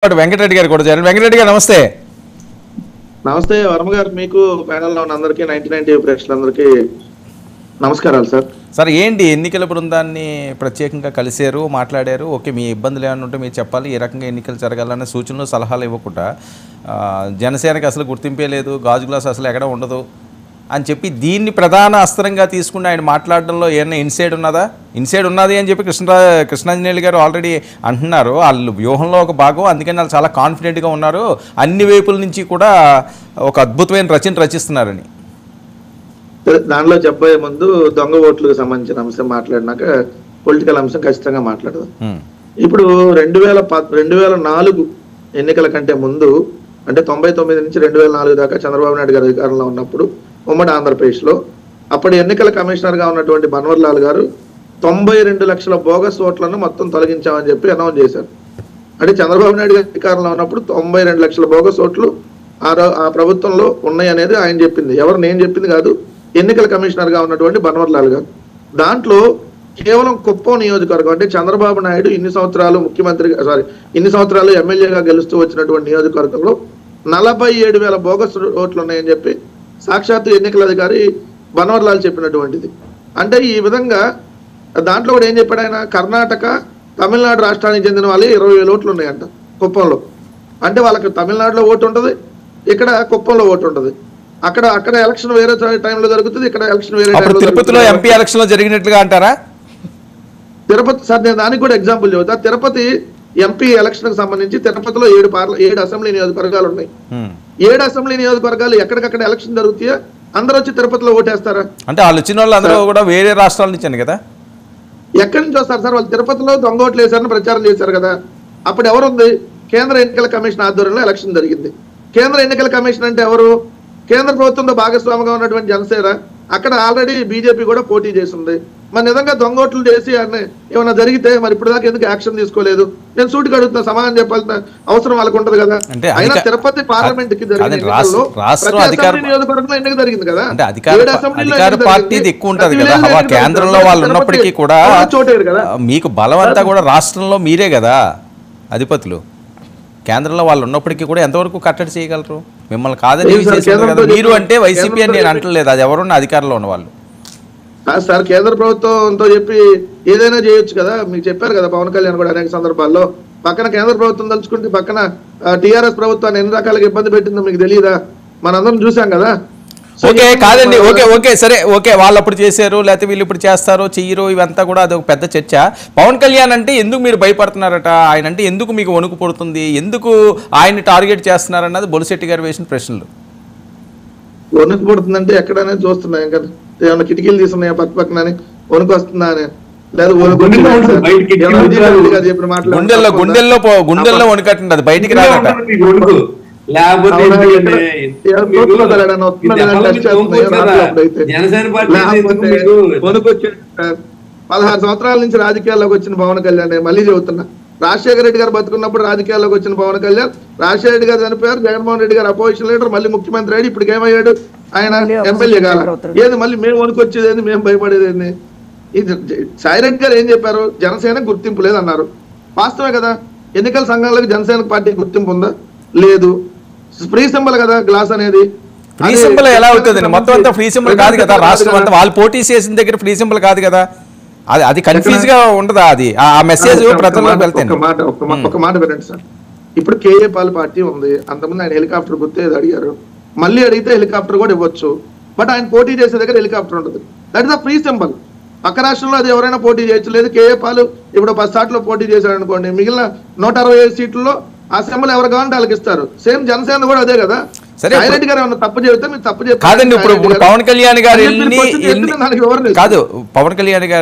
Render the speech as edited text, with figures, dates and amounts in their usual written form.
వెంకటరెడ్డి గారు కూడా చేరారు. వెంకటరెడ్డి గారు నమస్తే. నమస్తే వర్మ గారు, మీకు ప్యానెల్లో ఉన్న అందరికీ 99 టీవీ ప్రేక్షకులందరికీ నమస్కారాలు సార్. సార్ ఏంటి ఎన్నికల బృందాన్ని ప్రత్యేకంగా కలిశారు, మాట్లాడారు. ఓకే, మీ ఇబ్బందులు ఏమైనా ఉంటే మీరు చెప్పాలి, ఏ రకంగా ఎన్నికలు జరగాలనే సూచనలు సలహాలు ఇవ్వకుండా జనసేనకి అసలు గుర్తింపే లేదు, గాజు గ్లాస్ అసలు ఎక్కడ ఉండదు అని చెప్పి దీన్ని ప్రధాన అస్త్రంగా తీసుకుని ఆయన మాట్లాడడంలో ఏమైనా ఇన్సైడ్ ఉన్నదా? ఇన్సైడ్ ఉన్నది అని చెప్పి కృష్ణాంజనేయులు గారు ఆల్రెడీ అంటున్నారు. వాళ్ళు వ్యూహంలో ఒక భాగం, అందుకని వాళ్ళు చాలా కాన్ఫిడెంట్గా ఉన్నారు, అన్ని వైపుల నుంచి కూడా ఒక అద్భుతమైన రచన రచిస్తున్నారని. దానిలో చెప్పబోయే ముందు దొంగ ఓట్లకు సంబంధించిన అంశం మాట్లాడినాక పొలిటికల్ అంశం ఖచ్చితంగా మాట్లాడదాం. ఇప్పుడు 2004 ఎన్నికల కంటే ముందు, అంటే 99 నుంచి 2004 దాకా చంద్రబాబు నాయుడు గారు అధికారంలో ఉన్నప్పుడు ఉమ్మడి ఆంధ్రప్రదేశ్లో అప్పటి ఎన్నికల కమిషనర్గా ఉన్నటువంటి బన్వర్లాల్ గారు 92 లక్షల బోగస్ ఓట్లను మొత్తం తొలగించామని చెప్పి అనౌన్స్ చేశారు. అంటే చంద్రబాబు నాయుడు గారు అధికారంలో ఉన్నప్పుడు 92 లక్షల బోగస్ ఓట్లు ఆ ప్రభుత్వంలో ఉన్నాయి అనేది ఆయన చెప్పింది. ఎవరు, నేను చెప్పింది కాదు, ఎన్నికల కమిషనర్గా ఉన్నటువంటి బన్వర్లాల్ గారు. దాంట్లో కేవలం కుప్పం నియోజకవర్గం, అంటే చంద్రబాబు నాయుడు ఇన్ని సంవత్సరాలు ఎమ్మెల్యేగా గెలుస్తూ వచ్చినటువంటి నియోజకవర్గంలో 47,000 బోగస్ ఓట్లు ఉన్నాయని చెప్పి సాక్షాత్తు ఎన్నికల అధికారి బన్వర్లాల్ చెప్పినటువంటిది. అంటే ఈ విధంగా దాంట్లో కూడా ఏం చెప్పాడు ఆయన, కర్ణాటక తమిళనాడు రాష్ట్రానికి చెందిన వాళ్ళే 20,000 ఓట్లు ఉన్నాయంట కుప్పంలో. అంటే వాళ్ళకి తమిళనాడులో ఓటు ఉంటుంది, ఇక్కడ కుప్పంలో ఓటు ఉంటుంది. అక్కడ ఎలక్షన్ వేరే టైంలో జరుగుతుంది, ఇక్కడ ఎలక్షన్ వేరే టైంలో. తిరుపతిలో ఎంపీ ఎలక్షన్ లో జరిగినట్లుగా అంటారా? తిరుపతి సార్, నేను దానికి కూడా ఎగ్జాంపుల్ చెబుతా. తిరుపతి ఎంపీ ఎలక్షన్ కి సంబంధించి తిరుపతిలో 7 అసెంబ్లీ నియోజకవర్గాలు ఉన్నాయి. 7 అసెంబ్లీ నియోజకవర్గాలు ఎక్కడికక్కడ ఎలక్షన్ జరుగుతాయో అందరూ వచ్చి తిరుపతిలో ఓటేస్తారా? అంటే వాళ్ళు వచ్చిన వాళ్ళు అందరూ కూడా వేరే రాష్ట్రాల నుంచి కదా. ఎక్కడి నుంచి వస్తారు సార్? వాళ్ళు తిరుపతిలో దొంగ ఓట్లు వేశారని ప్రచారం చేశారు కదా. అప్పుడు ఎవరుంది? కేంద్ర ఎన్నికల కమిషన్ ఆధ్వర్యంలో ఎలక్షన్ జరిగింది. కేంద్ర ఎన్నికల కమిషన్ అంటే ఎవరు? కేంద్ర ప్రభుత్వంలో భాగస్వామిగా ఉన్నటువంటి జనసేన. అక్కడ ఆల్రెడీ బీజేపీ కూడా పోటీ చేసింది. మరి నిజంగా దొంగోట్లు చేసి ఏమైనా జరిగితే మరి ఇప్పుడు దాకా ఎందుకు యాక్షన్ తీసుకోలేదు? నేను సూటికి అడుగుతున్నా, సమాధానం చెప్పాల్సిన అవసరం వాళ్ళకు ఉంటది కదా. అయినా తిరుపతి పార్లమెంట్ కి జరిగిన నియోజకవర్గంలో ఎన్నిక జరిగింది కదా, కేంద్రంలో వాళ్ళు ఉన్నప్పటికీ కూడా చోటేరు కదా. మీకు బలం అంతా కూడా రాష్ట్రంలో మీరే కదా అధిపతులు. కేంద్రంలో వాళ్ళు ఉన్నప్పటికీ కూడా ఎంతవరకు కట్టడి చేయగలరు? మిమ్మల్ని కాదని మీరు అంటే వైసీపీ అని నేను అంటలేదు, అది ఎవరున్న అధికారంలో ఉన్న వాళ్ళు సార్. కేంద్ర ప్రభుత్వంతో చెప్పి ఏదైనా చేయొచ్చు కదా. మీకు చెప్పారు కదా పవన్ కళ్యాణ్ కూడా అనేక సందర్భాల్లో. పక్కన కేంద్ర ప్రభుత్వం తలుచుకుంటే పక్కన టీఆర్ఎస్ ప్రభుత్వాన్ని ఎన్ని రకాలుగా ఇబ్బంది పెట్టిందో మీకు తెలియదా? మనందరం చూసాం కదా. ఓకే, కాదండి, ఓకే సరే, ఓకే, వాళ్ళు అప్పుడు చేశారు, లేకపోతే వీళ్ళు ఇప్పుడు చేస్తారో చెయ్యరు, ఇవంతా కూడా అది ఒక పెద్ద చర్చ. పవన్ కళ్యాణ్ అంటే ఎందుకు మీరు భయపడుతున్నారట? ఆయన అంటే ఎందుకు మీకు వణుకు పడుతుంది? ఎందుకు ఆయన్ని టార్గెట్ చేస్తున్నారన్నది బొలిశెట్టి గారు వేసిన ప్రశ్నలు. వణుకు పడుతుందంటే ఎక్కడనే చూస్తున్నాం కదా, ఏమన్నా కిటికీలు తీసుకున్నాయా పక్క పక్కన వణుకు వస్తుందా అని? లేదా గుండెల్లో వణుకట్టండి, అది బయటికి రాదట. వణుకొచ్చి 16 సంవత్సరాల నుంచి రాజకీయాల్లోకి వచ్చిన పవన్ కళ్యాణ్, మళ్ళీ చెబుతున్నా, రాజశేఖర రెడ్డి గారు బతుకున్నప్పుడు రాజకీయాల్లోకి వచ్చిన పవన్ కళ్యాణ్, రాజశేఖర రెడ్డి గారు చనిపోయారు, జగన్మోహన్ రెడ్డి గారు అపోజిషన్ లీడర్, మళ్ళీ ముఖ్యమంత్రి అయ్యాడు, ఇప్పుడు ఏమయ్యాడు? ఆయన ఎమ్మెల్యే కాల. ఏది మళ్ళీ మేము వణుకొచ్చేది, మేము భయపడేది? ఇది సాయిరెడ్డి గారు ఏం చెప్పారు? జనసేన గుర్తింపు లేదన్నారు. వాస్తవే కదా. ఎన్నికల సంఘాలకు జనసేన పార్టీ గుర్తింపు ఉందా? లేదు. ఫ్రీ సింబల్ కదా గ్లాస్ అనేది. ఫ్రీ సింబల్ ఎలా అవుతుంది? మొత్తం అంతా ఫ్రీ సింబల్ కాదు కదా. రాష్ట్రం అంతా వాళ్ళు పోటీ చేసిన దగ్గర ఫ్రీ సింబల్ కాదు కదా. అది కన్ఫ్యూజ్ గా ఉండదా? అది ఆ మెసేజ్ ప్రజల్లోకి వెళ్తాను. ఒక మాట వినండి సార్. ఇప్పుడు కేఏ పాల్ పార్టీ ఉంది. అంతకుముందు ఆయన హెలికాప్టర్ గుర్తు ఏదో అడిగారు, మళ్ళీ అడిగితే హెలికాప్టర్ కూడా ఇవ్వచ్చు. బట్ ఆయన పోటీ చేసే దగ్గర హెలికాప్టర్ ఉంటుంది. That is the free symbol. పక్క రాష్ట్రంలో అది ఎవరైనా పోటీ చేయొచ్చు. లేదు కేఏ పాల్ ఇప్పుడు 10 సార్లు పోటీ చేశాడు అనుకోండి, మిగిలిన 165 సీట్లలో ఆ సింబల్ ఎవరు కావాలంటే వాళ్ళకి ఇస్తారు. సేమ్ జనసేన కూడా అదే కదా. సాయిరెడ్డి గారు ఏమన్నా తప్పు చెబితే మీరు తప్పు చెప్పారు. కాదండి, ఇప్పుడు పవన్ కళ్యాణ్ గారు కాదు, పవన్ కళ్యాణ్ గారు